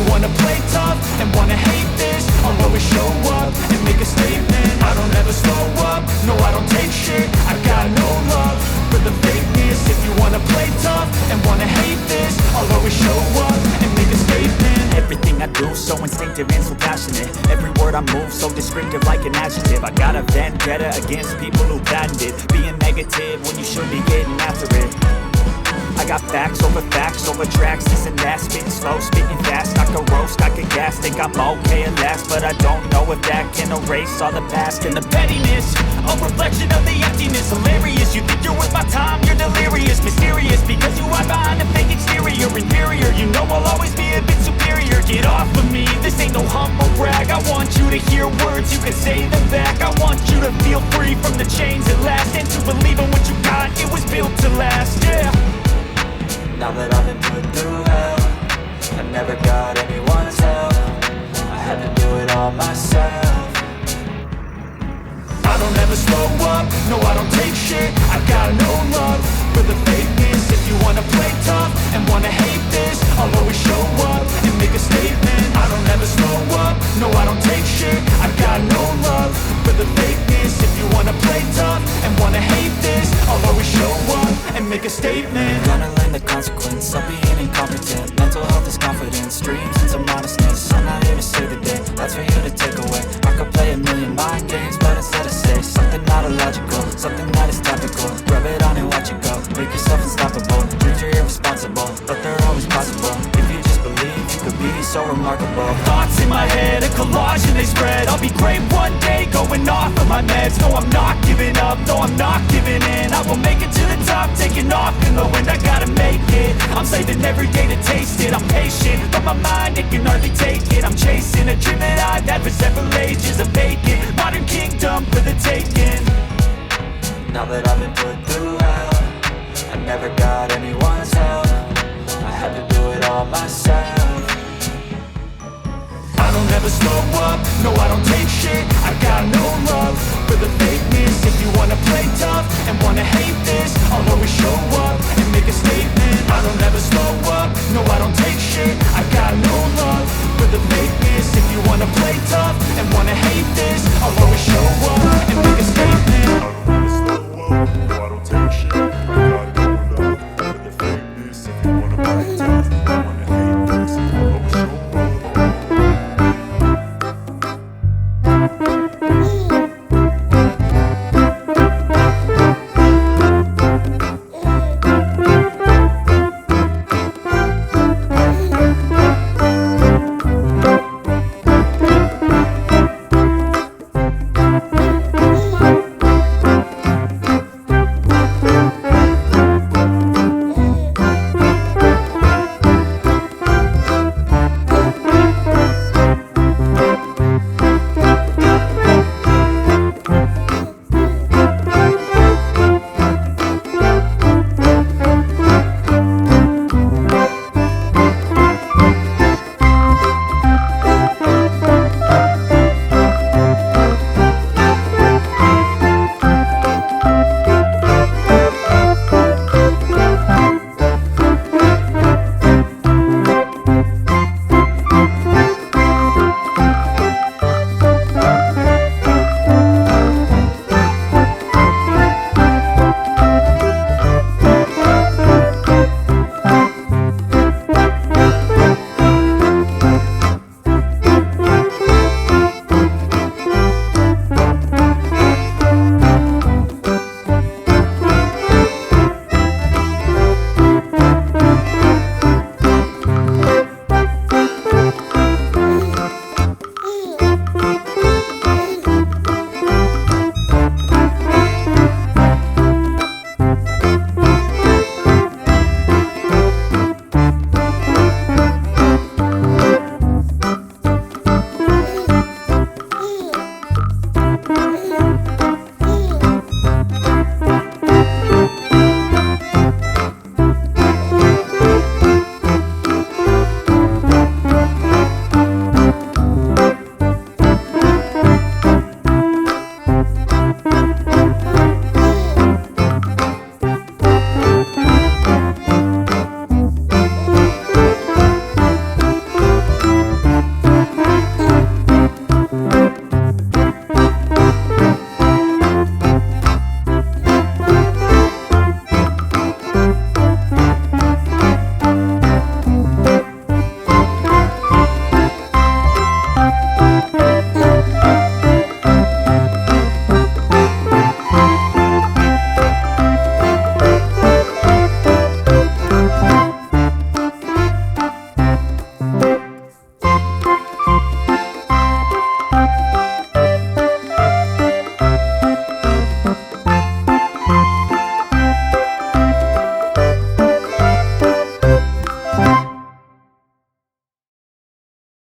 wanna play tough and wanna hate this, I'll always show up and make a statement. I don't ever slow up, no I don't take shit. I got no love for the fakeness. If you wanna play tough and wanna hate this, I'll always show up and make a statement. Everything I do so instinctive and so passionate. Every word I move so descriptive like an adjective. I got a vendetta against people who patented being negative when you should be getting after it. I got facts over tracks, this and that, spitting slow, speaking fast, I can roast, I can gas, think I'm okay at last, but I don't know if that can erase all the past and the pettiness, a reflection of the emptiness, hilarious, you think you're worth my time, you're delirious, mysterious, because you hide behind a fake exterior, inferior, you know I'll always be a bit superior, get off of me, this ain't no humble brag, I want you to hear words, you can say them back, I want you to feel free from the chains at last, and to believe in what you got, it was built to last, yeah. Now that I've been put through hell, I never got anyone's help, I had to do it all myself. I don't ever slow up, no I don't take shit. I got no love for the fakeness. If you wanna play tough and wanna hate this, I'll always show up and make a statement. I don't ever slow up, no I don't take shit. I got no love for the fakeness. If you wanna play tough and wanna hate this, I'll always show up and make a statement. Gonna learn the consequence of being incompetent. Mental health is confidence, dreams and some honestness. I'm not here to save the day, that's for you to take away. I could play a million mind games, but instead I say something not illogical, something that is topical. Rub it on and watch it go, make yourself unstoppable. Dreams are irresponsible, but they're always possible. If you just believe, you could be so remarkable. Thoughts in my head, a collage and they spread. I'll be great one day, going off of my meds. No, I'm not giving up, no, I'm not giving in. I will make it to the top, taking off in the wind. I gotta make it, I'm saving every day to taste it. I'm patient, but my mind, it can hardly take it. I'm chasing a dream that I've had for several ages. A vacant, modern kingdom for the taking. Now that I've been put through hell, I never got anyone's help, I had to do it all myself. I don't ever slow up, no I don't take shit. I got no love for the fakeness. If you wanna play tough and wanna hate this, I'll always show up and make a statement. I don't ever slow up, no I don't take shit. I got no love for the fakeness. If you wanna play tough